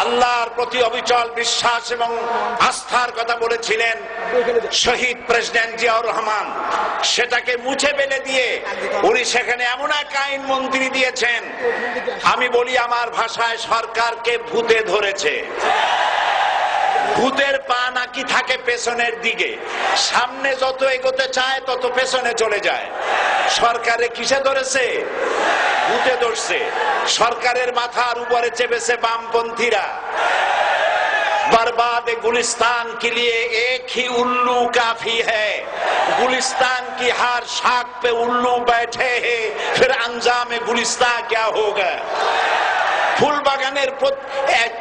আল্লাহর প্রতি অবিচল বিশ্বাস এবং আস্থার কথা বলেছিলেন শহীদ প্রেসিডেন্ট জিয়াউর রহমান, সেটাকে মুছে ফেলে দিয়ে উনি সেখানে এমন এক আইন মন্ত্রী দিয়েছেন, আমি বলি আমার ভাষায় সরকারকে ভূতে ধরেছে। ভূতের পা নাকি থাকে পেছনের দিকে, সামনে যত এগোতে চায় তত পেছনে চলে যায়। সরকারে কিসে ধরেছে? ভূতে ধরছে। সরকারের মাথার উপরে চেপেছে বামপন্থীরা। बर्बाद गुलिस्तान के लिए एक ही उल्लू काफी है, गुलिस्तान की हर शाख पे उल्लू बैठे हैं, फिर अंजाम गुलिस्तान क्या होगा। ফুল বাগানের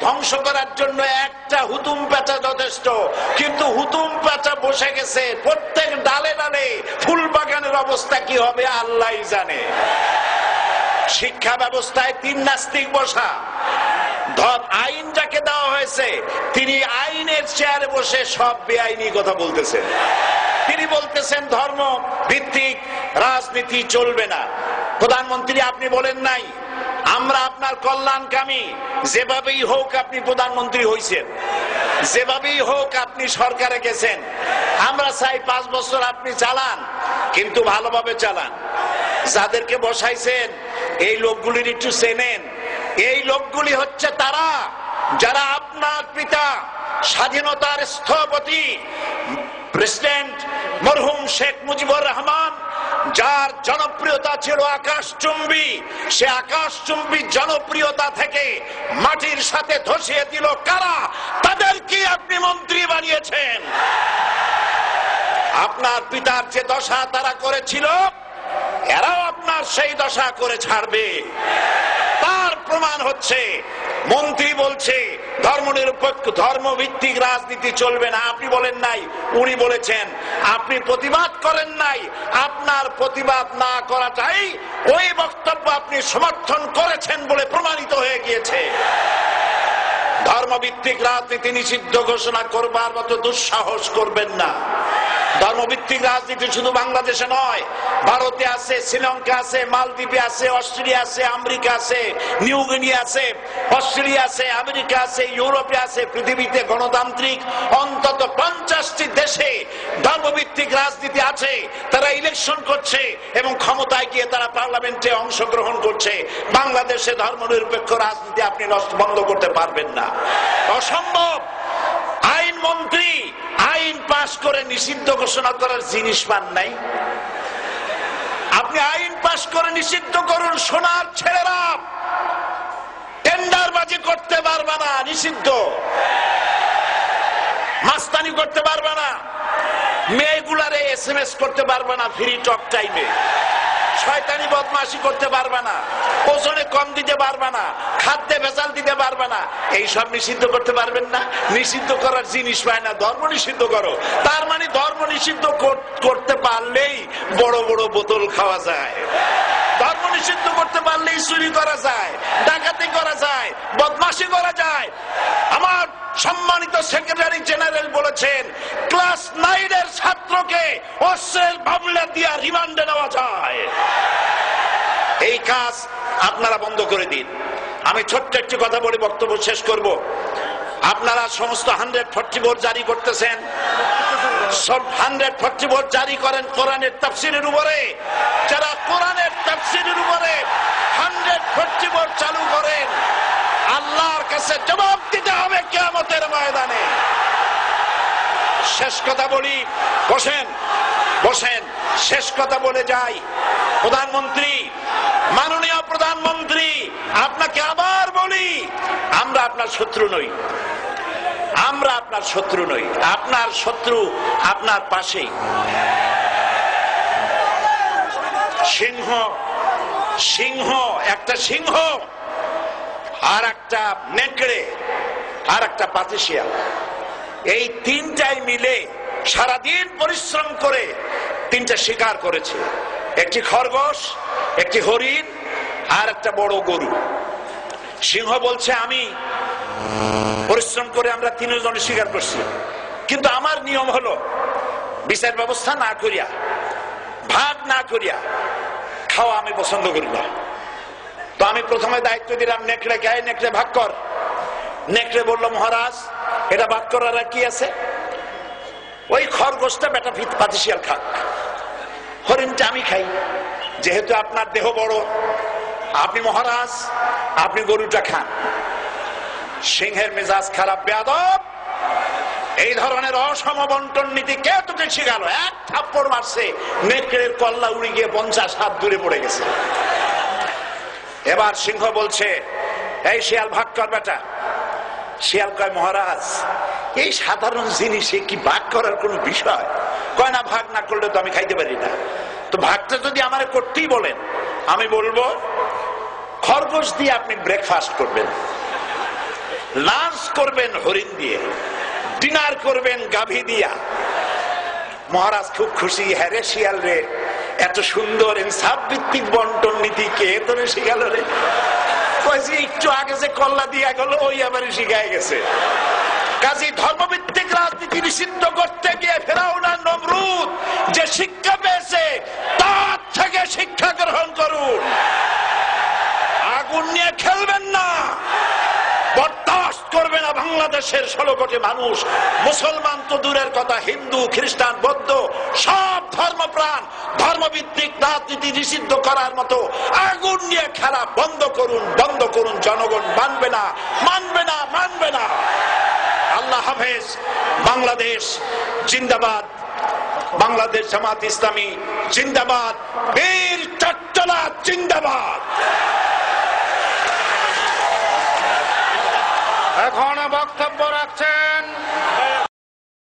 ধ্বংস করার জন্য একটা হুতুম পেঁচা যথেষ্ট, কিন্তু হুতুম পেঁচা বসে গেছে প্রত্যেক ডালে ডালে। ফুল বাগানের অবস্থা কি হবে আল্লাহই জানে। শিক্ষা ব্যবস্থায় 3 নাস্তিক বসা। আইন যাকে দেওয়া হয়েছে তিনি আইনের চেয়ারে বসে সব বেআইনি কথা বলতেছেন। তিনি বলতেছেন ধর্ম ভিত্তিক রাজনীতি চলবে না। প্রধানমন্ত্রী আপনি বলেন নাই আমরা আপনার কল্যাণকামী, যেভাবেই হোক আপনি প্রধানমন্ত্রী হয়েছেন, যেভাবেই হোক আপনি সরকারে গেছেন, আমরা চাই 5 বছর আপনি চালান, কিন্তু ভালোভাবে চালান। যাদেরকে বসাইছেন এই লোকগুলির একটু চেনেন। এই লোকগুলি হচ্ছে তারা যারা আপনার পিতা স্বাধীনতার স্থপতি প্রেসিডেন্ট মরহুম শেখ মুজিবুর রহমান, যার জনপ্রিয়তা ছিল আকাশচুম্বী, সে আকাশচুম্বী জনপ্রিয়তা থেকে মাটির সাথে ধসিয়ে দিল কারা? তাদেরকে আপনি মন্ত্রী বানিয়েছেন। আপনার পিতার যে দশা তারা করেছিল, এরাও আপনার সেই দশা করে ছাড়বে। তার প্রমাণ হচ্ছে মন্ত্রী বলছে ধর্মনিরপেক্ষ ধর্মভিত্তিক রাজনীতি চলবে না। আপনি বলেন নাই, উনি বলেছেন। আপনি প্রতিবাদ করেন নাই। আপনার প্রতিবাদ না করাটাই ওই বক্তব্য আপনি সমর্থন করেছেন বলে প্রমাণিত হয়ে গিয়েছে। ধর্মভিত্তিক রাজনীতি নিষিদ্ধ ঘোষণা করবার মতো দুঃসাহস করবেন না। ধর্মভিত্তিক রাজনীতি শুধু বাংলাদেশে নয়, ভারতে আছে, শ্রীলঙ্কা আছে, মালদ্বীপে আছে, অস্ট্রেলিয়া আছে, আমেরিকা আছে, নিউ গিনি আছে, অস্ট্রেলিয়া আছে, আমেরিকা আছে, ইউরোপে আছে। পৃথিবীতে গণতান্ত্রিক অন্তত 50টি দেশে ধর্মভিত্তিক রাজনীতি আছে। তারা ইলেকশন করছে এবং ক্ষমতায় গিয়ে তারা পার্লামেন্টে অংশগ্রহণ করছে। বাংলাদেশে ধর্মনিরপেক্ষ রাজনীতি আপনি বন্ধ করতে পারবেন না, অসম্ভব। আইন মন্ত্রী আইন পাশ করে নিষিদ্ধ ঘোষণা করার জিনিস পান নাই। আপনি আইন পাশ করে নিষিদ্ধ করুন, সোনার ছেলেরা টেন্ডারবাজি করতে পারবে না, নিষিদ্ধ। মাস্তানি করতে পারবে না, মেয়েগুলারে SMS করতে পারবে না ফ্রি টক টাইমে, শয়তানি বদমাশি করতে পারবে না, ওজনে কম দিতে পারবে না, খাদ্যে ভেজাল দিতে পারবে না। এইসব নিষিদ্ধ করতে পারবেন না। নিষিদ্ধ করার জিনিস পায় না, ধর্ম নিষিদ্ধ করো। তার মানে ধর্ম নিষিদ্ধ করতে পারলেই বড় বড় বোতল খাওয়া যায়। ধর্ম নিষিদ্ধ করতে পারলেই চুরি করা যায়, ডাকাতি করা যায়, বদমাশি করা যায়। আমার সম্মানিত সেক্রেটারি জেনারেল বলেছেন ক্লাস 9 এর ছাত্রকে অস্ত্রের মামলা দিয়ে রিমান্ডে নেওয়া যায়। এই কাজ আপনারা বন্ধ করে দিন। আমি ছোট্ট একটি কথা বলে বক্তব্য শেষ করব। আপনারা সমস্ত 144 জারি করতেছেন। সব 144 জারি করেন কোরআনের তাফসীরের উপরে। যারা কোরআনের তাফসীরের উপরে 144 চালু করেন, আল্লাহর কাছে জবাব দিতে হবে কিয়ামতের ময়দানে। শেষ কথা বলি, বসেন বসেন, শেষ কথা বলে যাই। প্রধানমন্ত্রী, মাননীয় প্রধানমন্ত্রী, আপনাকে আবার বলি, আমরা আপনার শত্রু নই। আমরা আপনার শত্রু নই। আপনার শত্রু আপনার পাশেই। সিংহ, সিংহ, একটা সিংহ, আর একটা নেকড়ে, আর একটা পাতিশিয়াল, এই তিনটাই মিলে সারাদিন পরিশ্রম করে তিনটা শিকার করেছে। একটি খরগোশ, একটি হরিণ, আর একটা বড় গরু। সিংহ বলছে আমি পরিশ্রম করে আমরা 3 জন শিকার করছি, কিন্তু আমার নিয়ম হলো বিচার ব্যবস্থা না করিয়া, ভাগ না করিয়া খাওয়া আমি পছন্দ করি না। তো আমি প্রথমে দায়িত্ব দিলাম নেকড়েকে, নেকড়ে ভাগ কর। নেকড়ে বলল, মহারাজ এটা বাদ করার আর কি আছে, ওই খরগোশটা বেটা পাতিশিয়াল খাক, হরিণটা আমি খাই, যেহেতু আপনার দেহ বড়, আপনি মহারাজ, আপনি গরুটা খান। সিংহের মেজাজ খারাপ, বেয়াদব, এই ধরনের অসম বন্টন নীতি কে তোকে শিখালো? এক থাপ্পড় মারছে, নেকড়ের কল্লা উড়ে গিয়ে 50 হাত দূরে পড়ে গেছে। এবার সিংহ বলছে, এই শিয়াল ভাগ কর বেটা। শিয়াল কয়, মহারাজ এই সাধারণ জিনিসে কি ভাগ করার কোন বিষয়? কয় না, ভাগ না করলে তো আমি খাইতে পারি না। তো ভাগটা যদি আমার করতেই বলেন, আমি বলবো খরগোশ দিয়ে আপনি ব্রেকফাস্ট করবেন, লাঞ্চ করবেন হরিণ দিয়ে, ডিনার করবেন গাভী দিয়া। মহারাজ খুব খুশি, হ্যাঁ রে শিয়াল রে, এত সুন্দর ইনসাফ ভিত্তিক বন্টন নীতি কে তোরে শিখালো রে? একটু আগে যে কল্লা দিয়া গেল ওই আবার শিখায় গেছে। কাজী ধর্মভিত্তিক রাজনীতি নিষিদ্ধ করতে গিয়ে ফেরাউন আর নমরুদ যে শিক্ষা পেয়েছে তার থেকে শিক্ষা গ্রহণ করুন। আগুন নিয়ে খেলবেন না, বরদাস্ত করবে না বাংলাদেশের 16 কোটি মানুষ। মুসলমান তো দূরের কথা, হিন্দু, খ্রিস্টান, বৌদ্ধ সব ধর্মপ্রাণ ধর্মভিত্তিক রাজনীতি নিষিদ্ধ করার মতো আগুন নিয়ে খেলা বন্ধ করুন, বন্ধ করুন। জনগণ মানবে না, মানবে না, মানবে না। আল্লাহ হাফেজ। বাংলাদেশ জিন্দাবাদ, বাংলাদেশ জামাত ইসলামী জিন্দাবাদ, বীর চট্টলা জিন্দাবাদ। এখন বক্তব্য রাখছেন